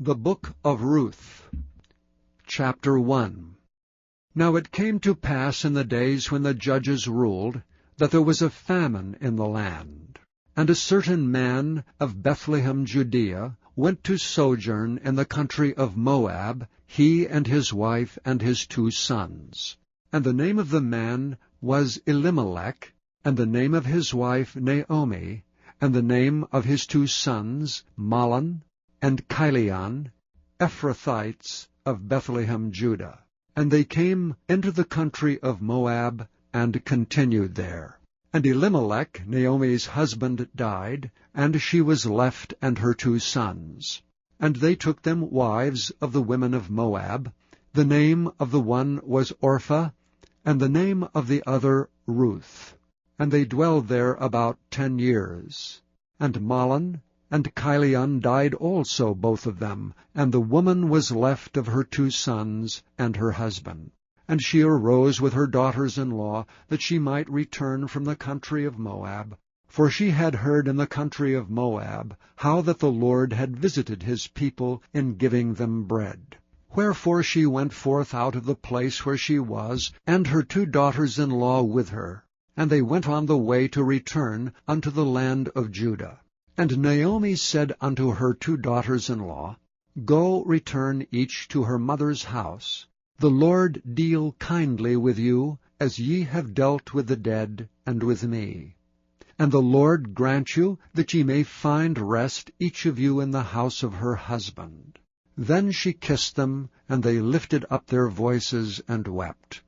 The Book of Ruth, Chapter 1. Now it came to pass in the days when the judges ruled, that there was a famine in the land. And a certain man of Bethlehem, Judea, went to sojourn in the country of Moab, he and his wife and his 2 sons. And the name of the man was Elimelech, and the name of his wife Naomi, and the name of his 2 sons Mahlon and Chilion, Ephrathites of Bethlehem, Judah. And they came into the country of Moab, and continued there. And Elimelech, Naomi's husband, died, and she was left and her 2 sons. And they took them wives of the women of Moab. The name of the one was Orpah, and the name of the other Ruth. And they dwelled there about 10 years. And Mahlon and Chilion died also, both of them, and the woman was left of her 2 sons and her husband. And she arose with her daughters-in-law, that she might return from the country of Moab. For she had heard in the country of Moab how that the Lord had visited his people in giving them bread. Wherefore she went forth out of the place where she was, and her 2 daughters-in-law with her. And they went on the way to return unto the land of Judah. And Naomi said unto her 2 daughters-in-law, Go, return each to her mother's house. The Lord deal kindly with you, as ye have dealt with the dead and with me. And the Lord grant you that ye may find rest each of you in the house of her husband. Then she kissed them, and they lifted up their voices and wept.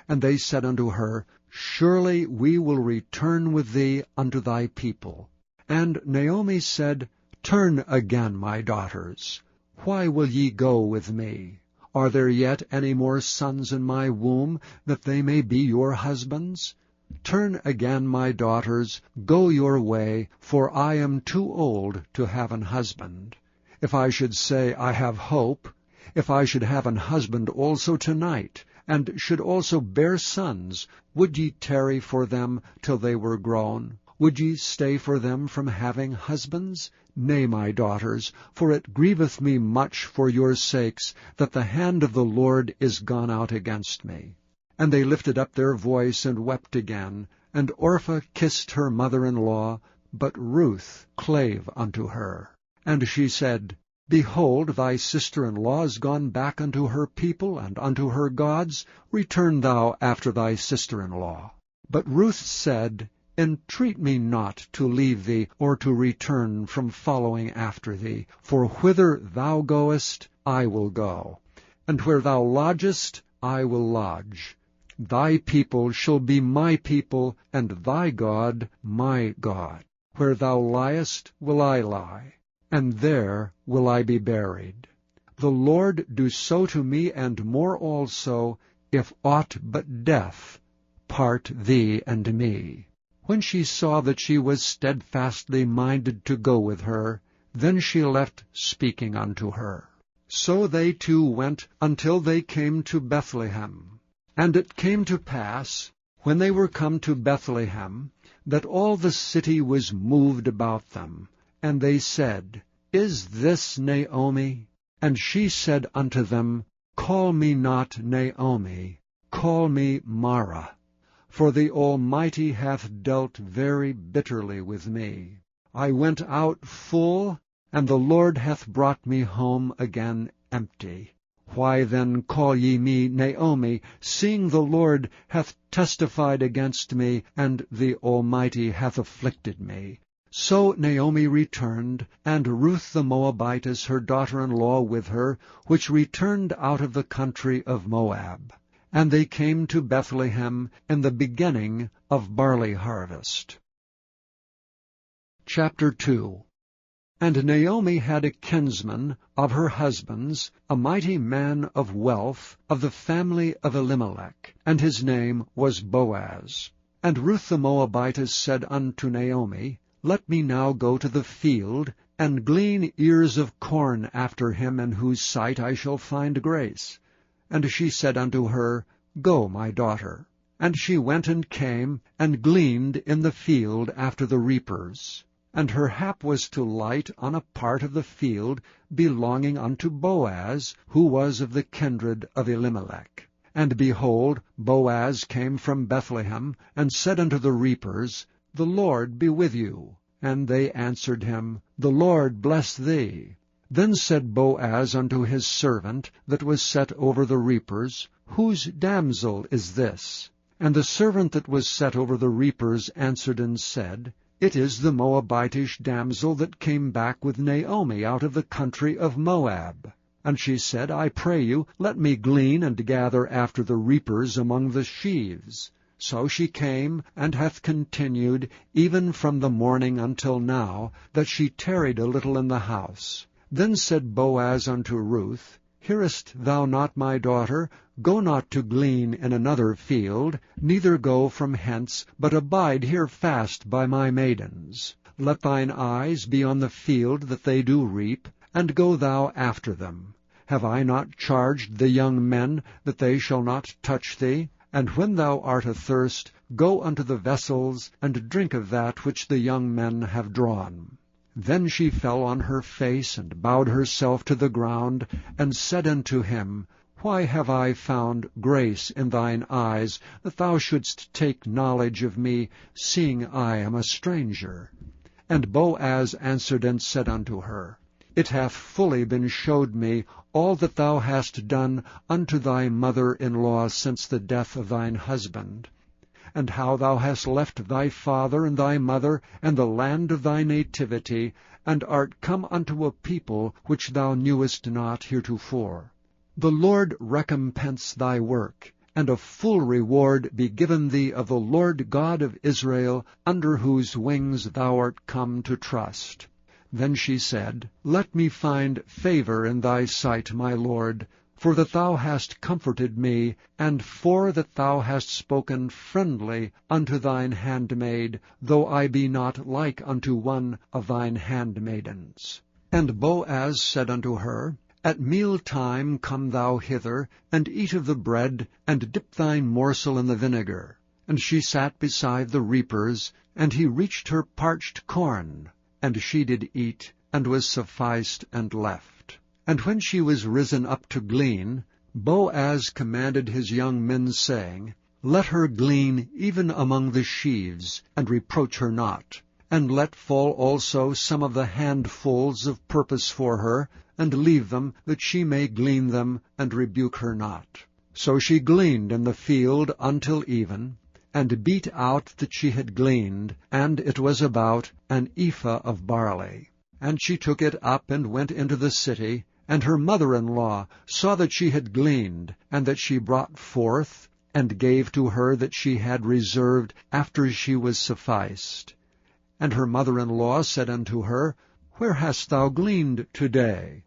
And they said unto her, Surely we will return with thee unto thy people. And Naomi said, Turn again, my daughters. Why will ye go with me? Are there yet any more sons in my womb, that they may be your husbands? Turn again, my daughters, go your way, for I am too old to have an husband. If I should say, I have hope, if I should have an husband also tonight, and should also bear sons, would ye tarry for them till they were grown? Would ye stay for them from having husbands? Nay, my daughters, for it grieveth me much for your sakes, that the hand of the Lord is gone out against me. And they lifted up their voice and wept again, and Orpah kissed her mother-in-law, but Ruth clave unto her. And she said, Behold, thy sister-in-law is gone back unto her people and unto her gods. Return thou after thy sister-in-law. But Ruth said, Entreat me not to leave thee, or to return from following after thee. For whither thou goest, I will go, and where thou lodgest, I will lodge. Thy people shall be my people, and thy God my God. Where thou liest will I lie, and there will I be buried. The Lord do so to me, and more also, if aught but death part thee and me. When she saw that she was steadfastly minded to go with her, then she left speaking unto her. So they 2 went until they came to Bethlehem. And it came to pass, when they were come to Bethlehem, that all the city was moved about them. And they said, Is this Naomi? And she said unto them, Call me not Naomi, call me Mara. For the Almighty hath dealt very bitterly with me. I went out full, and the Lord hath brought me home again empty. Why then call ye me Naomi, seeing the Lord hath testified against me, and the Almighty hath afflicted me? So Naomi returned, and Ruth the Moabitess her daughter-in-law with her, which returned out of the country of Moab. And they came to Bethlehem in the beginning of barley harvest. Chapter 2. And Naomi had a kinsman of her husband's, a mighty man of wealth, of the family of Elimelech, and his name was Boaz. And Ruth the Moabitess said unto Naomi, Let me now go to the field, and glean ears of corn after him, in whose sight I shall find grace. And she said unto her, Go, my daughter. And she went and came, and gleaned in the field after the reapers. and her hap was to light on a part of the field belonging unto Boaz, who was of the kindred of Elimelech. And behold, Boaz came from Bethlehem, and said unto the reapers, The Lord be with you. And they answered him, The Lord bless thee. Then said Boaz unto his servant that was set over the reapers, Whose damsel is this? And the servant that was set over the reapers answered and said, It is the Moabitish damsel that came back with Naomi out of the country of Moab. And she said, I pray you, let me glean and gather after the reapers among the sheaves. So she came, and hath continued, even from the morning until now, that she tarried a little in the house. Then said Boaz unto Ruth, Hearest thou not, my daughter? Go not to glean in another field, neither go from hence, but abide here fast by my maidens. Let thine eyes be on the field that they do reap, and go thou after them. Have I not charged the young men that they shall not touch thee? And when thou art athirst, go unto the vessels, and drink of that which the young men have drawn. Then she fell on her face, and bowed herself to the ground, and said unto him, Why have I found grace in thine eyes, that thou shouldst take knowledge of me, seeing I am a stranger? And Boaz answered and said unto her, It hath fully been showed me all that thou hast done unto thy mother-in-law since the death of thine husband, and how thou hast left thy father and thy mother and the land of thy nativity, and art come unto a people which thou knewest not heretofore. The Lord recompense thy work, and a full reward be given thee of the Lord God of Israel, under whose wings thou art come to trust. Then she said, Let me find favor in thy sight, my Lord, for that thou hast comforted me, and for that thou hast spoken friendly unto thine handmaid, though I be not like unto one of thine handmaidens. And Boaz said unto her, At meal time come thou hither, and eat of the bread, and dip thine morsel in the vinegar. And she sat beside the reapers, and he reached her parched corn. And she did eat, and was sufficed, and left. And when she was risen up to glean, Boaz commanded his young men, saying, Let her glean even among the sheaves, and reproach her not. And let fall also some of the handfuls of purpose for her, and leave them, that she may glean them, and rebuke her not. So she gleaned in the field until even, and beat out that she had gleaned, and it was about an ephah of barley. And she took it up and went into the city, and her mother-in-law saw that she had gleaned, and that she brought forth, and gave to her that she had reserved after she was sufficed. And her mother-in-law said unto her, Where hast thou gleaned today?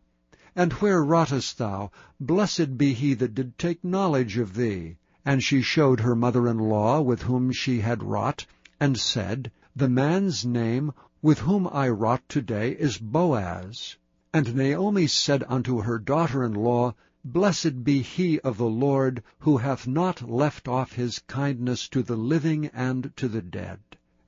And where wroughtest thou? Blessed be he that did take knowledge of thee. And she showed her mother-in-law with whom she had wrought, and said, The man's name with whom I wrought today is Boaz. And Naomi said unto her daughter-in-law, Blessed be he of the Lord, who hath not left off his kindness to the living and to the dead.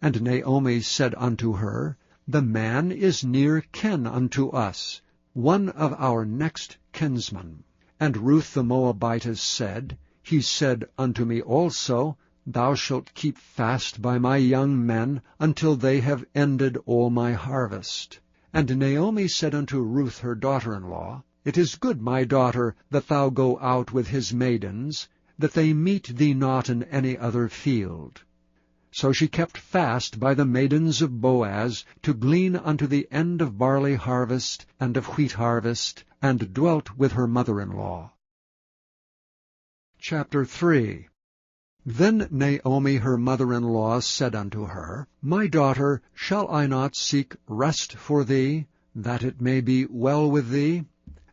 And Naomi said unto her, The man is near kin unto us, one of our next kinsmen. And Ruth the Moabitess said, He said unto me also, Thou shalt keep fast by my young men until they have ended all my harvest. And Naomi said unto Ruth her daughter-in-law, It is good, my daughter, that thou go out with his maidens, that they meet thee not in any other field. So she kept fast by the maidens of Boaz, to glean unto the end of barley harvest and of wheat harvest, and dwelt with her mother-in-law. Chapter 3. Then Naomi her mother-in-law said unto her, My daughter, shall I not seek rest for thee, that it may be well with thee?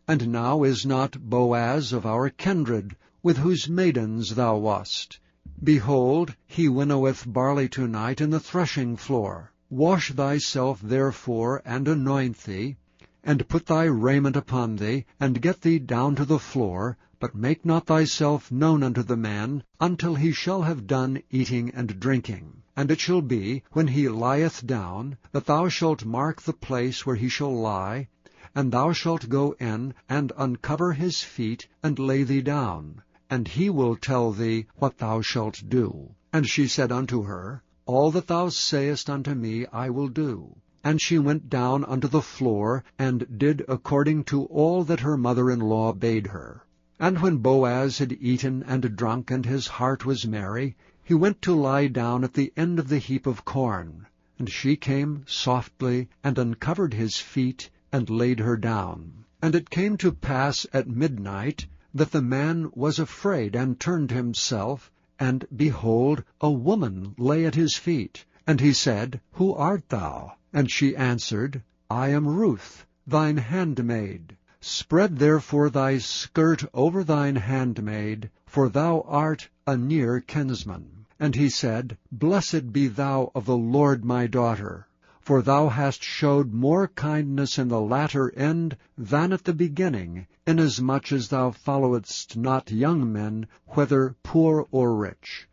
And now is not Boaz of our kindred, with whose maidens thou wast? Behold, he winnoweth barley tonight in the threshing floor. Wash thyself therefore, and anoint thee, and put thy raiment upon thee, and get thee down to the floor, but make not thyself known unto the man, until he shall have done eating and drinking. And it shall be, when he lieth down, that thou shalt mark the place where he shall lie, and thou shalt go in, and uncover his feet, and lay thee down, and he will tell thee what thou shalt do. And she said unto her, All that thou sayest unto me I will do. And she went down unto the floor, and did according to all that her mother-in-law bade her. And when Boaz had eaten and drunk, and his heart was merry, he went to lie down at the end of the heap of corn. And she came softly, and uncovered his feet, and laid her down. And it came to pass at midnight, that the man was afraid, and turned himself, and, behold, a woman lay at his feet. And he said, Who art thou? And she answered, I am Ruth, thine handmaid. Spread therefore thy skirt over thine handmaid, for thou art a near kinsman. And he said, Blessed be thou of the Lord, my daughter, for thou hast showed more kindness in the latter end than at the beginning, inasmuch as thou followedst not young men, whether poor or rich.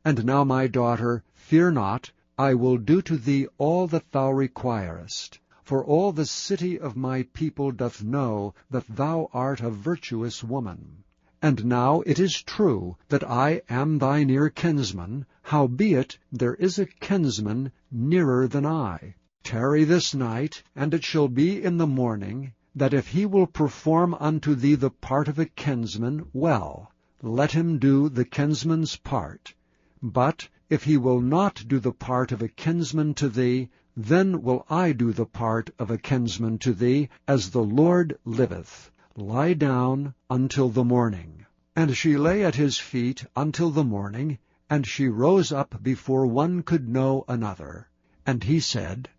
And now, my daughter, fear not, I will do to thee all that thou requirest. For all the city of my people doth know that thou art a virtuous woman. And now it is true that I am thy near kinsman, howbeit there is a kinsman nearer than I. Tarry this night, and it shall be in the morning, that if he will perform unto thee the part of a kinsman, well, let him do the kinsman's part. But if he will not do the part of a kinsman to thee, then will I do the part of a kinsman to thee, as the Lord liveth. Lie down until the morning. And she lay at his feet until the morning, and she rose up before one could know another. And he said,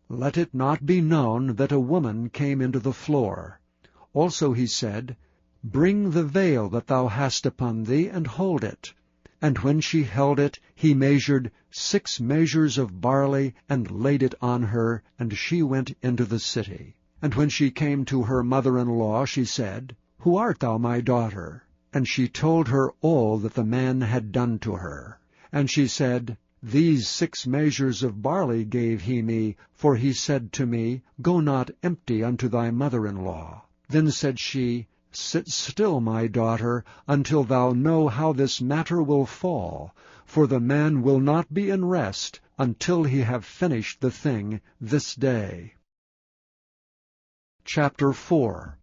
Let it not be known that a woman came into the floor. Also he said, Bring the veil that thou hast upon thee, and hold it. And when she held it, he measured 6 measures of barley, and laid it on her, and she went into the city. And when she came to her mother-in-law, she said, Who art thou, my daughter? And she told her all that the man had done to her. And she said, These 6 measures of barley gave he me, for he said to me, Go not empty unto thy mother-in-law. Then said she, Sit still, my daughter, until thou know how this matter will fall, for the man will not be in rest until he have finished the thing this day. Chapter 4.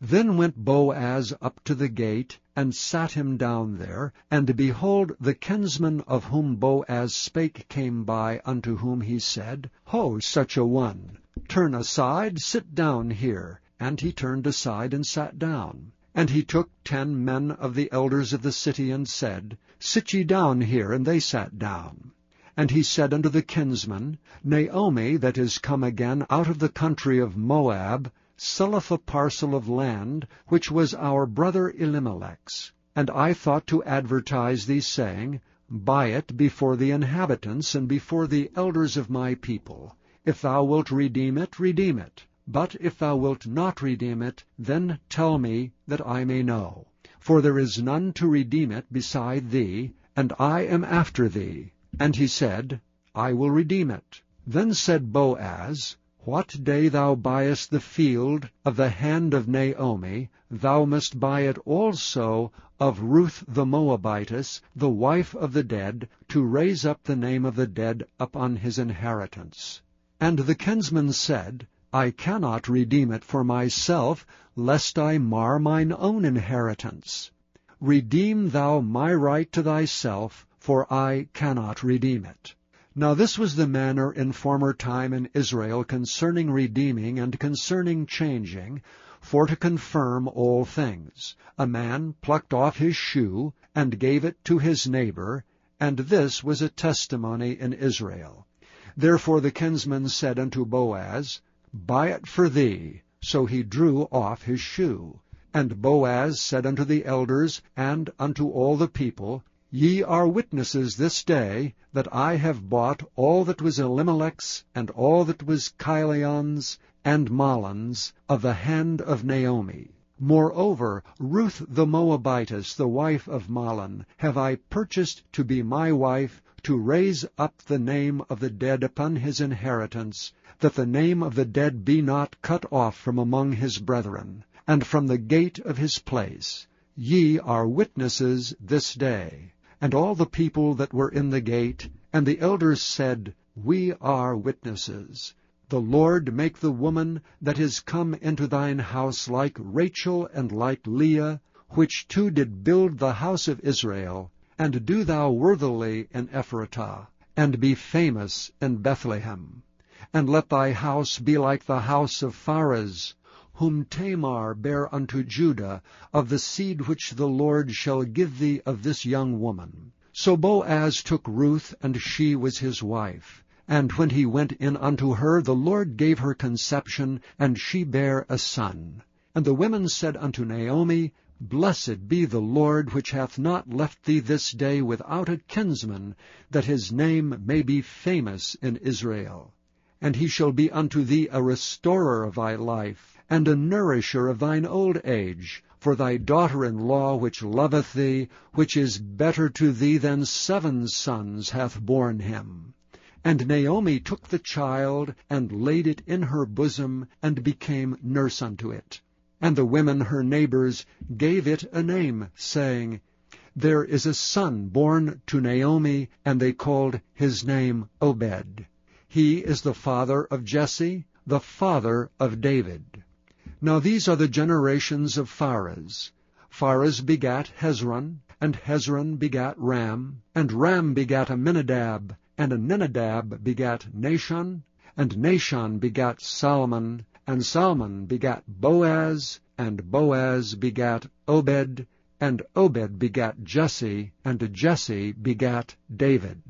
Then went Boaz up to the gate, and sat him down there. And behold, the kinsman of whom Boaz spake came by, unto whom he said, Ho, such a one! Turn aside, sit down here. And he turned aside, and sat down. And he took 10 men of the elders of the city, and said, Sit ye down here. And they sat down. And he said unto the kinsman, Naomi, that is come again out of the country of Moab, selleth a parcel of land, which was our brother Elimelech's. And I thought to advertise thee, saying, Buy it before the inhabitants, and before the elders of my people. If thou wilt redeem it, redeem it. But if thou wilt not redeem it, then tell me, that I may know. For there is none to redeem it beside thee, and I am after thee. And he said, I will redeem it. Then said Boaz, What day thou buyest the field of the hand of Naomi, thou must buy it also of Ruth the Moabitess, the wife of the dead, to raise up the name of the dead upon his inheritance. And the kinsman said, I cannot redeem it for myself, lest I mar mine own inheritance. Redeem thou my right to thyself, for I cannot redeem it. Now this was the manner in former time in Israel concerning redeeming and concerning changing, for to confirm all things. A man plucked off his shoe, and gave it to his neighbor, and this was a testimony in Israel. Therefore the kinsman said unto Boaz, Buy it for thee. So he drew off his shoe. And Boaz said unto the elders and unto all the people, Ye are witnesses this day that I have bought all that was Elimelech's, and all that was Chilion's, and Mahlon's, of the hand of Naomi. Moreover, Ruth the Moabitess, the wife of Mahlon, have I purchased to be my wife, to raise up the name of the dead upon his inheritance, that the name of the dead be not cut off from among his brethren, and from the gate of his place. Ye are witnesses this day. And all the people that were in the gate, and the elders said, We are witnesses. The Lord make the woman that is come into thine house like Rachel and like Leah, which two did build the house of Israel, and do thou worthily in Ephratah, and be famous in Bethlehem. And let thy house be like the house of Pharez, whom Tamar bare unto Judah, of the seed which the Lord shall give thee of this young woman. So Boaz took Ruth, and she was his wife. And when he went in unto her, the Lord gave her conception, and she bare a son. And the women said unto Naomi, Blessed be the Lord, which hath not left thee this day without a kinsman, that his name may be famous in Israel. And he shall be unto thee a restorer of thy life, and a nourisher of thine old age, for thy daughter-in-law which loveth thee, which is better to thee than 7 sons, hath borne him. And Naomi took the child, and laid it in her bosom, and became nurse unto it. And the women her neighbors gave it a name, saying, There is a son born to Naomi, and they called his name Obed. He is the father of Jesse, the father of David. Now these are the generations of Pharez. Pharez begat Hezron, and Hezron begat Ram, and Ram begat Amminadab, and Amminadab begat Nahshon, and Nahshon begat Salmon, and Salmon begat Boaz, and Boaz begat Obed, and Obed begat Jesse, and Jesse begat David.